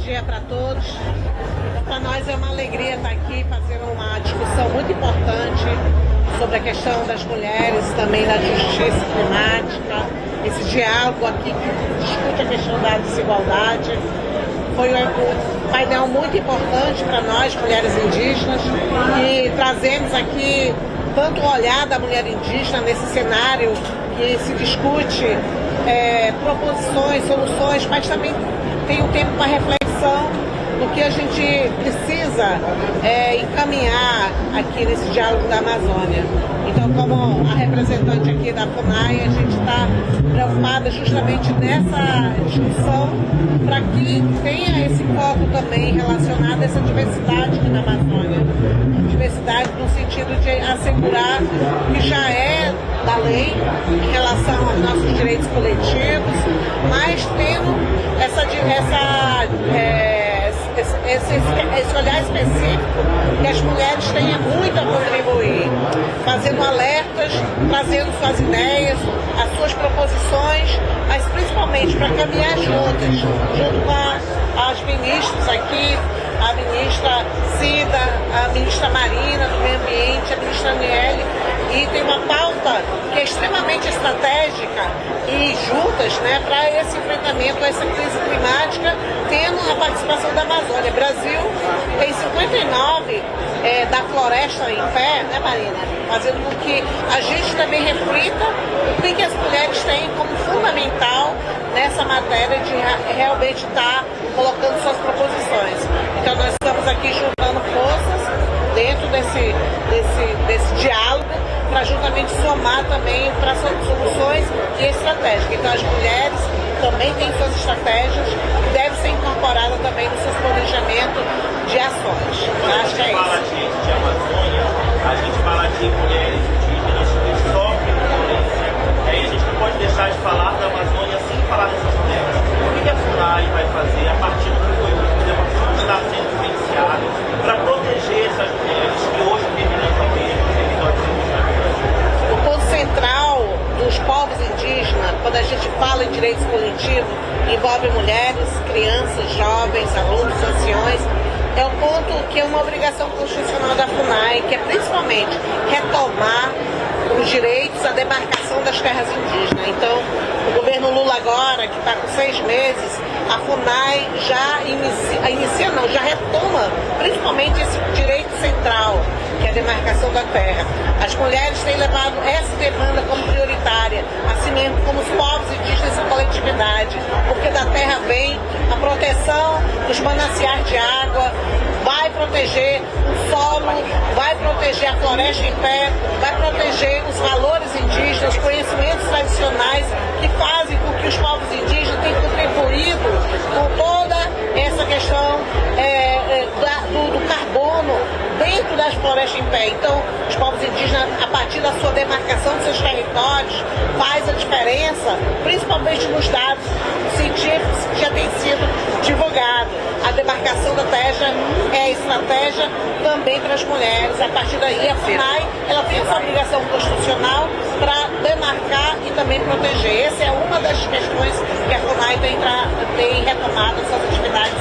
dia para todos. Para nós é uma alegria estar aqui fazendo uma discussão muito importante sobre a questão das mulheres, também da justiça climática, esse diálogo aqui que discute a questão da desigualdade. Foi um painel muito importante para nós, mulheres indígenas, e trazemos aqui tanto o olhar da mulher indígena nesse cenário que se discute proposições, soluções, mas também tem um tempo para reflexão do que a gente precisa encaminhar aqui nesse diálogo da Amazônia. Então, como a representante aqui da FUNAI, a gente está preocupada justamente nessa discussão para que tenha esse foco também relacionado a essa diversidade aqui na Amazônia. Diversidade no sentido de assegurar que já é da lei em relação aos nossos direitos coletivos, mas tendo esse olhar específico que as mulheres têm muito a contribuir, fazendo alertas, trazendo suas ideias, as suas proposições, mas principalmente para caminhar juntas, junto com as ministras aqui, a ministra Cida, a ministra Marina do Meio Ambiente, a ministra Aniele, e tem uma pauta que é extremamente estratégica e juntas, para esse enfrentamento a essa crise climática, tendo a participação da Amazônia. O Brasil tem 59 da floresta em pé, né, Marina? Fazendo com que a gente também reflita o que as mulheres têm como fundamental nessa matéria de realmente estar colocando suas proposições. Então nós estamos aqui juntando forças dentro desse diálogo para justamente somar também para soluções e estratégias. Então as mulheres também têm suas estratégias e devem ser incorporadas também nos seus planejamentos de ações. Eu acho que é isso. A gente fala de mulheres indígenas que sofrem violência. Aí a gente não pode deixar de falar da Amazônia sem falar dessas mulheres. O que a FUNAI vai fazer a partir do que foi que está sendo vivenciado para proteger essas mulheres que hoje terminam também os territórios indígenas? O ponto central dos povos indígenas, quando a gente fala em direitos coletivos, envolve mulheres, crianças, jovens, alunos, anciões. É um ponto que é uma obrigação constitucional da FUNAI, que é principalmente retomar os direitos à demarcação das terras indígenas. Então, o governo Lula agora, que está com 6 meses, a FUNAI já retoma principalmente esse direito central, que é a demarcação da terra. As mulheres têm levado essa demanda como prioritária, assim mesmo como os povos indígenas e coletividade, porque da terra vem a proteção dos mananciais de água, vai proteger o solo, vai proteger a floresta em pé, vai proteger os valores indígenas, os conhecimentos tradicionais que fazem com que os povos indígenas tenham contribuído com toda essa questão do carbono dentro das florestas em pé. Então, os povos indígenas, a partir da sua demarcação dos seus territórios, faz a diferença, principalmente nos dados científicos que já têm sido divulgados. A demarcação da terra é estratégia também para as mulheres. A partir daí, a FUNAI ela tem essa obrigação constitucional para demarcar e também proteger. Essa é uma das questões que a FUNAI tem retomado suas atividades.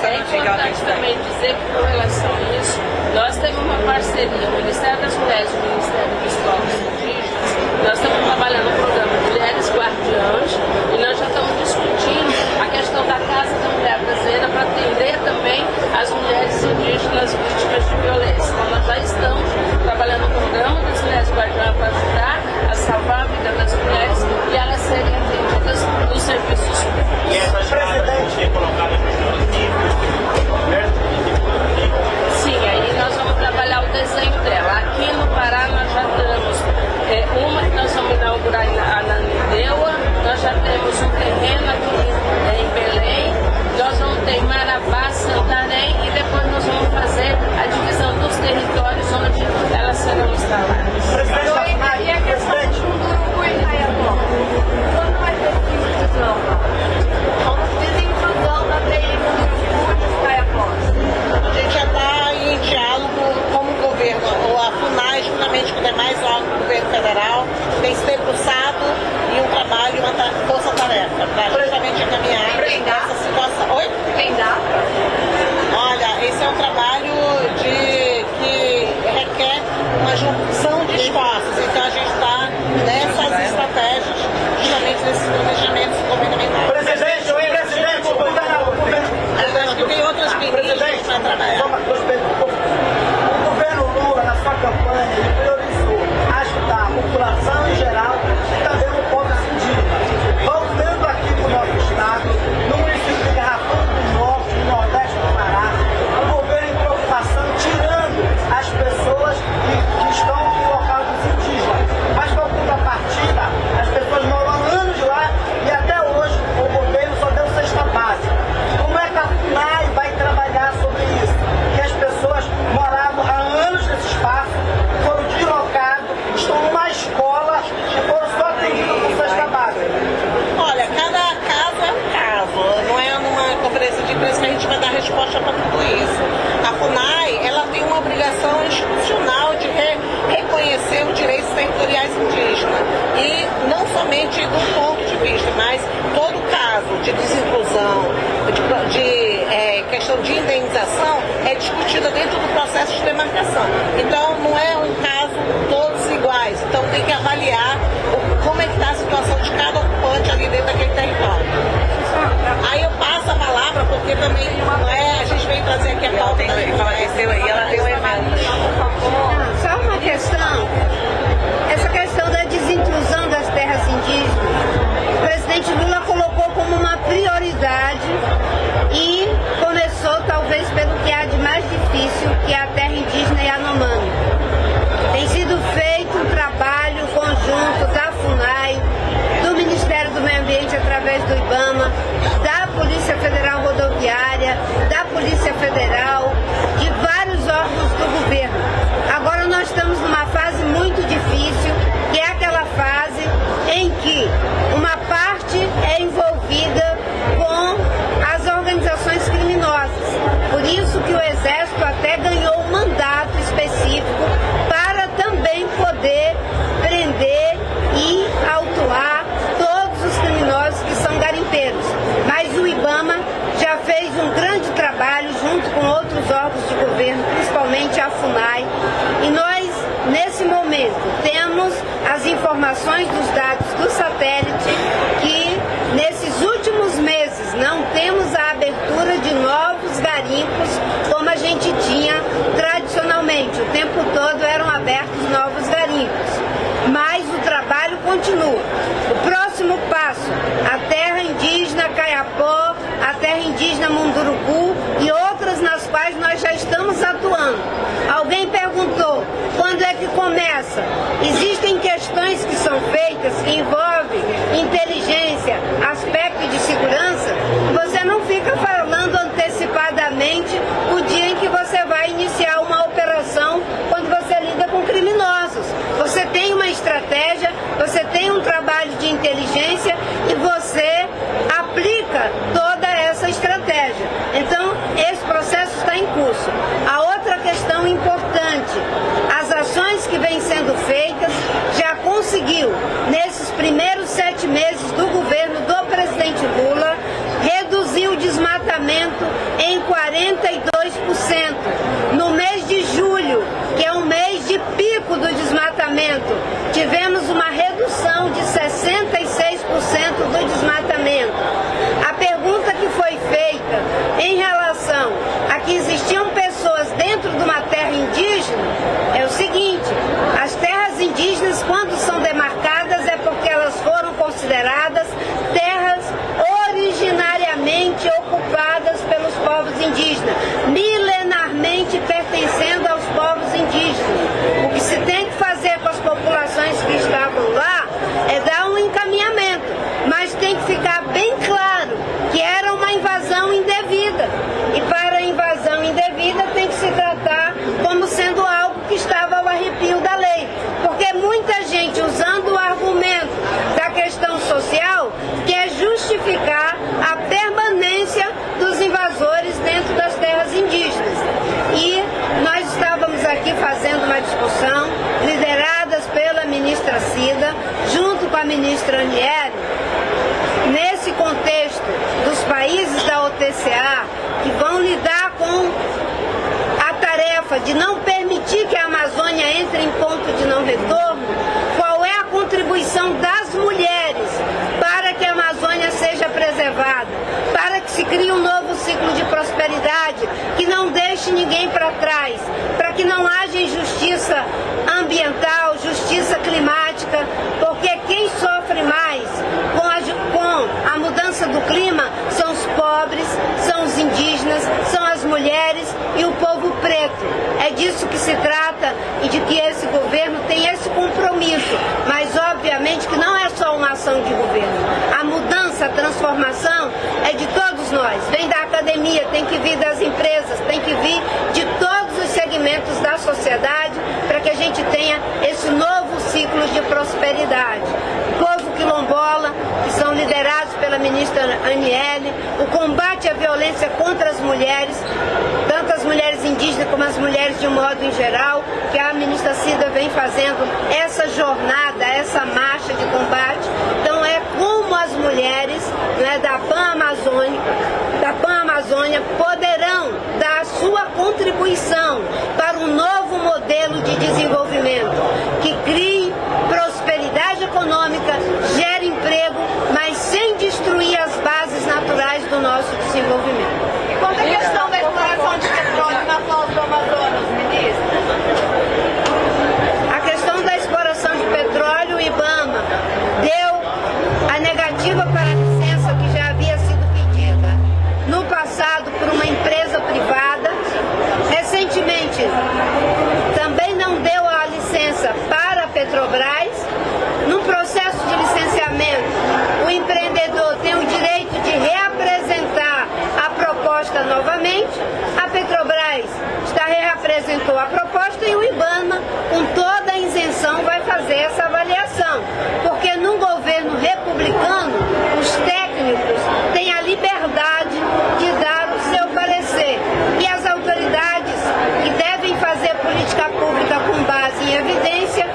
É importante também dizer que, com relação a isso, nós temos uma parceria, o Ministério das Mulheres e o Ministério dos Povos Indígenas. Nós estamos trabalhando no programa Mulheres Guardiãs e nós já estamos discutindo a questão da Casa da Mulher Brasileira para atender também as mulheres indígenas vítimas de violência. Então, nós já estamos trabalhando no programa das Mulheres Guardiãs para ajudar a salvar a vida das mulheres e elas serem atendidas nos serviços públicos. E essa presidente colocada nos municípios, sim, aí nós vamos trabalhar o desenho dela. Aqui no Pará nós já temos uma que nós vamos inaugurar na Ananindeua, nós já temos um terreno aqui em Belém, nós vamos ter em Marabá, Santarém e depois nós vamos fazer a divisão dos territórios onde elas serão instaladas. E a questão do Urubu e Caiapó? Quando vai ter inclusão? Desinclusão da TI do Urubu e Caiapó? A gente já está em diálogo com o governo, ou a FUNAI, juntamente com os demais órgãos do governo federal, tem se debruçado em um trabalho, uma força-tarefa, para justamente encaminhar A FUNAI, ela tem uma obrigação institucional de reconhecer os direitos territoriais indígenas. E não somente do ponto de vista, mas todo caso de desinclusão, questão de indenização é discutida dentro do processo de demarcação. Então, não é um caso todos iguais. Então, tem que avaliar como é que está a situação de cada ocupante ali dentro daquele território. Aí eu passo a palavra, porque também a gente veio trazer aqui a pauta da apareceu aí, ela deu um evento. Só uma questão, essa questão da desinclusão das terras indígenas, o presidente Lula colocou como uma prioridade e começou talvez pelo que há de mais difícil, que é a terra indígena Yanomami. Tem sido feito um trabalho conjunto da FUNAI, do Ministério do Meio Ambiente através do IBAMA, da Polícia Federal Rodoviária, da Polícia Federal, de vários órgãos do governo. Agora nós estamos numa fase muito difícil, que é aquela fase em que uma parte é envolvida com as organizações criminosas. Por isso que o Exército até ganhou um mandato específico para também poder prender e autuar todos os criminosos que são garimpeiros. Mas o IBAMA já fez um grande trabalho junto com outros órgãos de governo, principalmente a FUNAI, e nós, nesse momento, temos as informações dos dados do satélite que, nesses últimos meses, não temos a abertura de novos garimpos como a gente tinha tradicionalmente. O tempo todo eram abertos novos garimpos. Mas o trabalho continua. O próximo passo, a terra indígena Caiapó, a terra indígena Munduruku e outras nas quais nós já estamos atuando. Alguém perguntou, quando é que começa? Existem questões que são feitas que envolvem inteligência, aspecto de segurança. Você não fica falando antecipadamente o dia em que você vai iniciar uma operação quando você lida com criminosos. Você tem uma estratégia, você tem um trabalho de inteligência e você aplica toda essa estratégia. Então, esse processo está em curso. A outra questão importante, as ações que vêm sendo feitas já conseguiu, nesses primeiros 7 meses do governo do presidente Lula, reduzir o desmatamento em 42%. No mês de julho, que é um mês de pico do desmatamento, tivemos uma redução de 66% do desmatamento. A pergunta que foi feita em relação a que existiam pessoas dentro de uma terra indígena é o seguinte: as terras indígenas, quando são demarcadas, é porque elas foram consideradas terras originariamente ocupadas pelos povos indígenas, milenarmente pertencendo aos povos indígenas. O que se tem que fazer com as populações que estavam lá é dar um encaminhamento, mas tem que ficar bem claro que era uma invasão indevida. E para a invasão indevida tem que se tratar como sendo algo que estava ao arrepio da lei. Porque muita gente, usando o argumento da questão social, quer justificar a permanência dos invasores dentro das terras indígenas. E nós estávamos aqui fazendo uma discussão, lideradas pela ministra Cida, junto com a ministra Aniele, nesse contexto dos países da OTCA, que vão lidar com a tarefa de não permitir que a Amazônia entre em ponto de não retorno, qual é a contribuição das mulheres para que a Amazônia seja preservada, para que se crie um novo ciclo de prosperidade, que não deixe ninguém para trás, para que não haja injustiça ambiental, justiça climática, porque quem sofre mais com a mudança do clima são os pobres, são os indígenas, são as mulheres e o povo preto. É disso que se trata e de que esse governo tem esse compromisso, mas obviamente que não é só uma ação de governo. A mudança, a transformação é de todos nós, vem da academia, tem que vir das empresas, tem que vir de todos os segmentos da sociedade para que a gente tenha esse novo ciclo de prosperidade. O povo quilombola, que são liderados pela ministra Aniele, o combate à violência contra as mulheres, tanto as mulheres indígenas, como as mulheres de um modo em geral, que a ministra Cida vem fazendo essa jornada, essa marcha de combate. Então é como as mulheres, né, da Pan-Amazônia poderão dar a sua contribuição para um novo modelo de desenvolvimento que crie prosperidade econômica, gere emprego, mas sem destruir as bases naturais do nosso desenvolvimento. Quanto à questão da exploração de petróleo na foz do Amazonas, ministra? A questão da exploração de petróleo, o IBAMA deu a negativa para a licença que já havia sido pedida no passado por uma empresa privada. Recentemente, também não deu a licença para a Petrobras. No processo de licenciamento, o empreendedor tem o direito de reapresentar a proposta novamente. A Petrobras já reapresentou a proposta e o IBAMA, com toda a isenção, vai fazer essa avaliação. Porque no governo republicano, os técnicos têm a liberdade de dar o seu parecer. E as autoridades que devem fazer política pública com base em evidência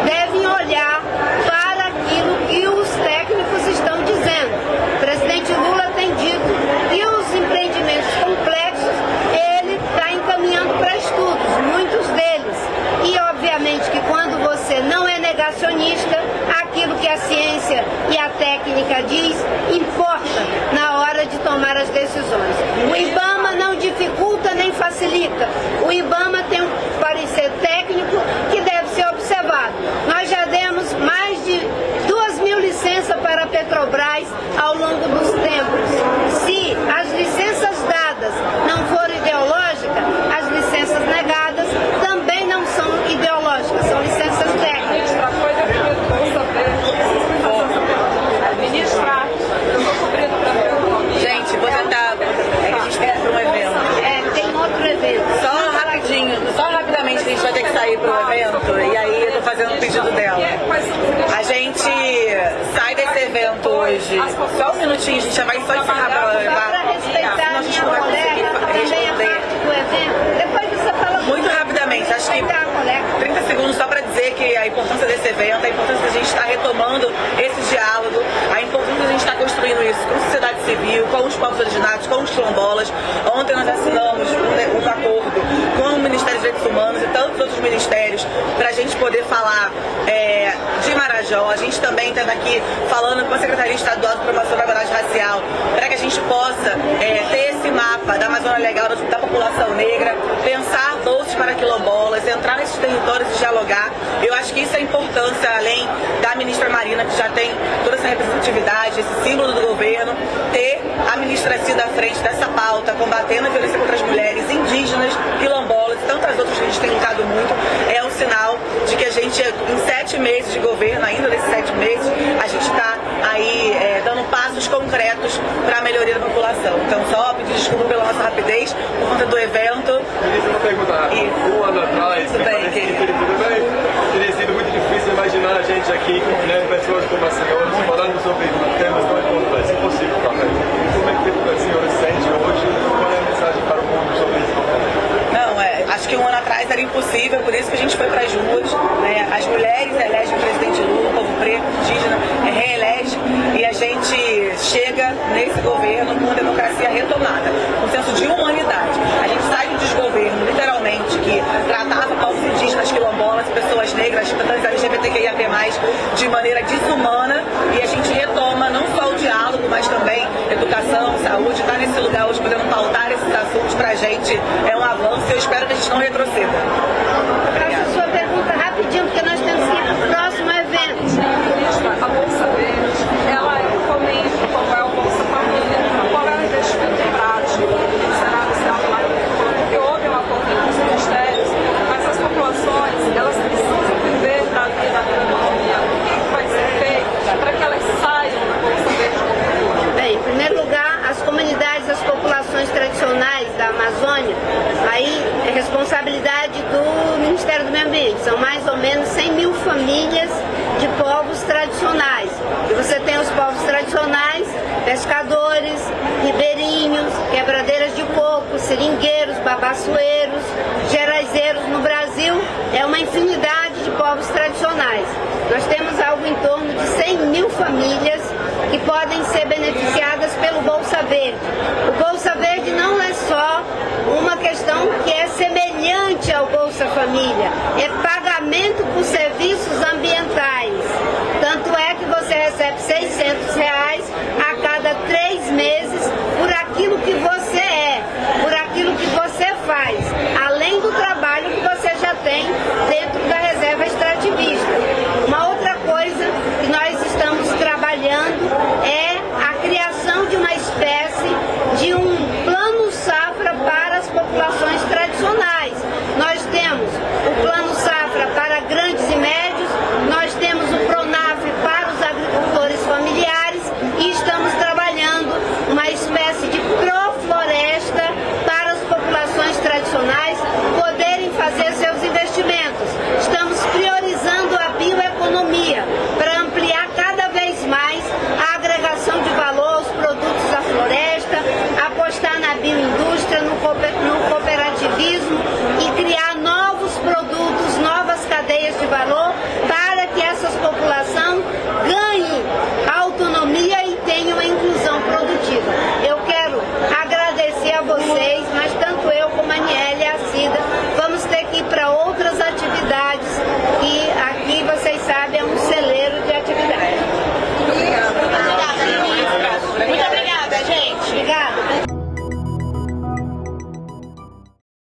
devem olhar para aquilo que os técnicos estão dizendo. O presidente Lula tem dito que os empreendimentos complexos ele está encaminhando para estudos, muitos deles. E obviamente que quando você não é negacionista, aquilo que a ciência e a técnica diz importa na hora de tomar as decisões. O IBAMA não dificulta nem facilita. O IBAMA tem um parecer técnico que deve ser observado. Nós já demos mais de 2.000 licenças para a Petrobras ao longo dos tempos. Se as licenças dadas não forem ideológicas, as licenças negadas também não são ideológicas, são licenças técnicas. Gente, vou tentar. É que a gente quer para um evento. Tem outro evento. Só rapidamente, a gente vai ter que sair para o evento e aí eu tô fazendo um pedido dela. A gente sai desse evento hoje. Só um minutinho, a gente já vai só encerrar para levar. Para respeitar a minha colega, também a parte do evento. Depois você fala muito rapidamente, acho que 30 segundos só para dizer que a importância desse evento, a importância da gente estar retomando esse diálogo, a importância da gente estar construindo isso com a sociedade civil, com os povos originários, com os quilombolas. Ontem nós assinamos um acordo com o Ministério dos Direitos Humanos e tantos outros ministérios para a gente poder falar de Marajó. A gente também está aqui falando com a Secretaria Estadual de Promoção da Igualdade Racial para que a gente possa ter esse mapa da Amazônia Legal da população negra, pensar bolsas para quilombolas, entrar nesses territórios e dialogar. Eu acho que isso é a importância, além da ministra Marina, que já tem toda essa representatividade, esse símbolo do governo, ter a ministra Cida à frente dessa pauta, combatendo a violência contra as mulheres indígenas, quilombolas e tantas outras que a gente tem lutado muito, é um sinal de que a gente, em 7 meses de governo, ainda nesses 7 meses, a gente está aí dando passos concretos para a melhoria da população. Então, só pedir desculpa pela nossa rapidez, por conta do evento. Ministra, uma pergunta rápida. Um ano atrás, teria sido muito difícil imaginar a gente aqui, né, pessoas como a senhora, falando sobre temas tão importantes. Impossível, tá? Como é que a senhora se sente hoje? Qual é a mensagem para o mundo sobre isso? Não, acho que um ano atrás era impossível, por isso que a gente foi para as ruas, né? As mulheres elegem o presidente Lula, o povo preto, indígena, reelege, e a gente chega nesse governo com democracia retomada, com senso de humanidade. A gente sai do desgoverno, literalmente, que tratava povos indígenas, quilombolas, pessoas negras, tantas LGBTQIAP+, de maneira desumana, e a gente retoma não só o diálogo, mas também educação, saúde. Estar nesse lugar hoje podendo pautar esses assuntos pra gente é um avanço, e eu espero que a gente não retroceda. Faça a sua pergunta rapidinho, porque nós temos que ir para o próximo evento. A Bolsa Verde, ela comenta como é o Bolsa Família, qual é o investimento prático que será anunciado lá no futuro, porque houve um acordo entre os ministérios, mas as populações, elas precisam viver da vida da economia. O que vai ser feito para que elas saiam da Bolsa Verde no futuro? Bem, em primeiro lugar, as comunidades, as populações tradicionais da Amazônia, aí é responsabilidade do Ministério do Meio Ambiente. São mais ou menos 100.000 famílias de povos tradicionais. E você tem os povos tradicionais, pescadores, ribeirinhos, quebradeiras de coco, seringueiros, babaçoeiros, infinidade de povos tradicionais. Nós temos algo em torno de 100 mil famílias que podem ser beneficiadas pelo Bolsa Verde. O Bolsa Verde não é só uma questão que é semelhante ao Bolsa Família, é pagamento por serviços ambientais.